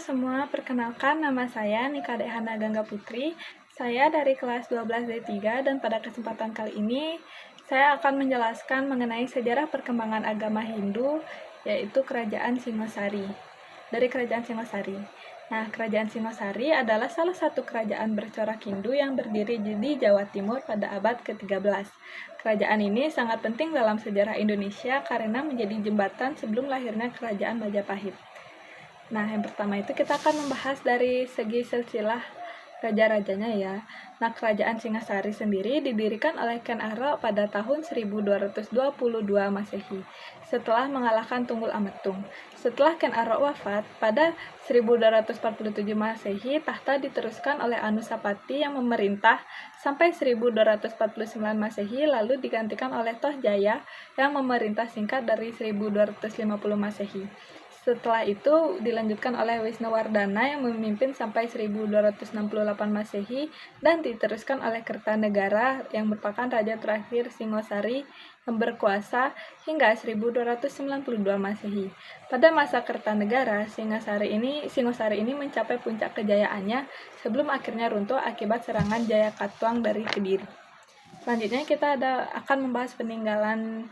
semua, perkenalkan nama saya Nika Dehana Gangga Putri. Saya dari kelas 12 D3 dan pada kesempatan kali ini saya akan menjelaskan mengenai sejarah perkembangan agama Hindu, yaitu Kerajaan Singosari. Dari Kerajaan Singosari. Nah, Kerajaan Singosari adalah salah satu kerajaan bercorak Hindu yang berdiri di Jawa Timur pada abad ke-13. Kerajaan ini sangat penting dalam sejarah Indonesia karena menjadi jembatan sebelum lahirnya Kerajaan Majapahit. Nah, yang pertama itu kita akan membahas dari segi silsilah raja-rajanya ya. Nah, Kerajaan Singasari sendiri didirikan oleh Ken Arok pada tahun 1222 Masehi, setelah mengalahkan Tunggul Ametung. Setelah Ken Arok wafat, pada 1247 Masehi, tahta diteruskan oleh Anusapati yang memerintah sampai 1249 Masehi, lalu digantikan oleh Tohjaya yang memerintah singkat dari 1250 Masehi. Setelah itu dilanjutkan oleh Wisnuwardana yang memimpin sampai 1268 Masehi dan diteruskan oleh Kertanegara yang merupakan raja terakhir Singosari yang berkuasa hingga 1292 Masehi. Pada masa Kertanegara, Singosari ini mencapai puncak kejayaannya sebelum akhirnya runtuh akibat serangan Jayakatwang dari Kediri. Selanjutnya kita akan membahas peninggalan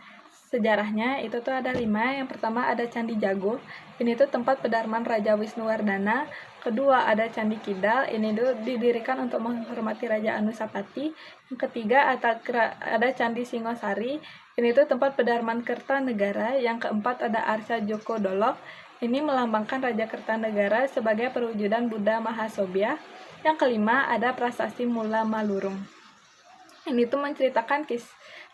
sejarahnya. Itu tuh ada 5. Yang pertama ada Candi Jago, ini tuh tempat pedarman Raja Wisnuwardana. Kedua ada Candi Kidal, ini tuh didirikan untuk menghormati Raja Anusapati. Yang ketiga ada Candi Singosari, ini tuh tempat pedarman Kertanegara. Yang keempat ada Arca Joko Dolok, ini melambangkan Raja Kertanegara sebagai perwujudan Buddha Mahasobya. Yang kelima ada Prasasti Mula Malurung, ini tuh menceritakan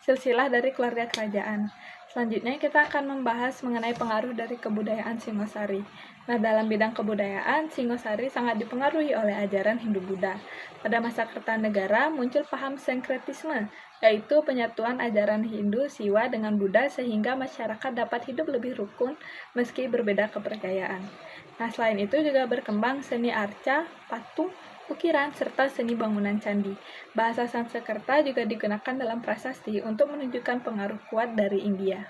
silsilah dari keluarga kerajaan. Selanjutnya kita akan membahas mengenai pengaruh dari kebudayaan Singosari. Nah, dalam bidang kebudayaan, Singosari sangat dipengaruhi oleh ajaran Hindu-Buddha. Pada masa Kertanegara muncul paham sinkretisme, yaitu penyatuan ajaran Hindu Siwa dengan Buddha sehingga masyarakat dapat hidup lebih rukun meski berbeda kepercayaan. Nah, selain itu juga berkembang seni arca, patung, ukiran, serta seni bangunan candi. Bahasa Sanskerta juga digunakan dalam prasasti untuk menunjukkan pengaruh kuat dari India.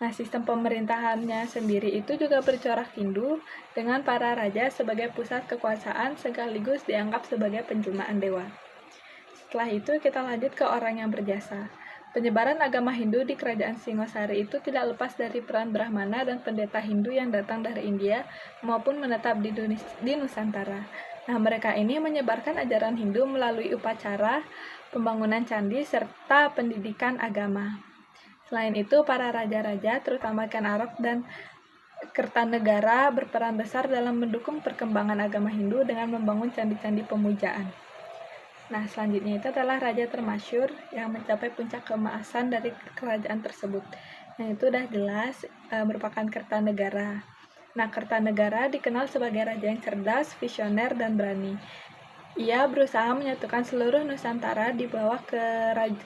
Nah, sistem pemerintahannya sendiri itu juga bercorak Hindu dengan para raja sebagai pusat kekuasaan sekaligus dianggap sebagai penjelmaan dewa. Setelah itu kita lanjut ke orang yang berjasa. Penyebaran agama Hindu di Kerajaan Singosari itu tidak lepas dari peran Brahmana dan pendeta Hindu yang datang dari India maupun menetap di Nusantara. Nah, mereka ini menyebarkan ajaran Hindu melalui upacara, pembangunan candi, serta pendidikan agama. Selain itu, para raja-raja, terutama Ken Arok dan Kertanegara, berperan besar dalam mendukung perkembangan agama Hindu dengan membangun candi-candi pemujaan. Nah, selanjutnya itu adalah raja termasyhur yang mencapai puncak keemasan dari kerajaan tersebut. Nah, itu udah jelas merupakan Kertanegara. Nah, Kertanegara dikenal sebagai raja yang cerdas, visioner, dan berani. Ia berusaha menyatukan seluruh Nusantara di bawah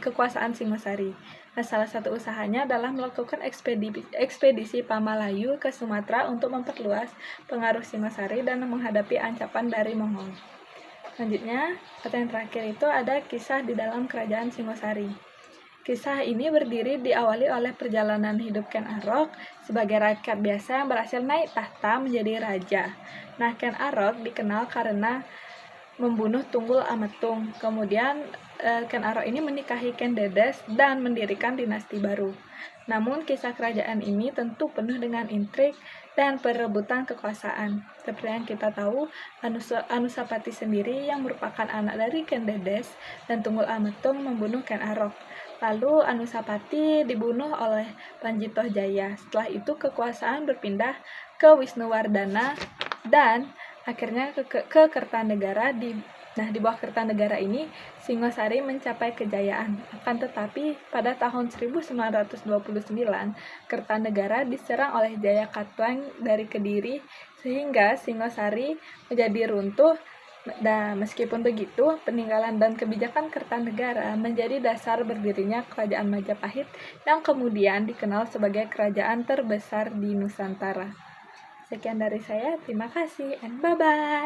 kekuasaan Singosari. Nah, salah satu usahanya adalah melakukan ekspedisi Pamalayu ke Sumatera untuk memperluas pengaruh Singosari dan menghadapi ancaman dari Mongol. Selanjutnya, atau yang terakhir itu ada kisah di dalam Kerajaan Singosari. Kisah ini diawali oleh perjalanan hidup Ken Arok sebagai rakyat biasa yang berhasil naik tahta menjadi raja. Nah, Ken Arok dikenal karena membunuh Tunggul Ametung. Kemudian Ken Arok ini menikahi Ken Dedes dan mendirikan dinasti baru. Namun kisah kerajaan ini tentu penuh dengan intrik dan perebutan kekuasaan. Seperti yang kita tahu, Anusapati sendiri yang merupakan anak dari Ken Dedes dan Tunggul Ametung membunuh Ken Arok. Lalu Anusapati dibunuh oleh Panji Tohjaya. Setelah itu kekuasaan berpindah ke Wisnuwardana dan akhirnya ke Kertanegara. Di bawah Kertanegara ini Singosari mencapai kejayaan. Akan tetapi pada tahun 1929 Kertanegara diserang oleh Jayakatwang dari Kediri sehingga Singosari menjadi runtuh. Nah, meskipun begitu, peninggalan dan kebijakan Kertanegara menjadi dasar berdirinya Kerajaan Majapahit yang kemudian dikenal sebagai kerajaan terbesar di Nusantara. Sekian dari saya, terima kasih and bye-bye.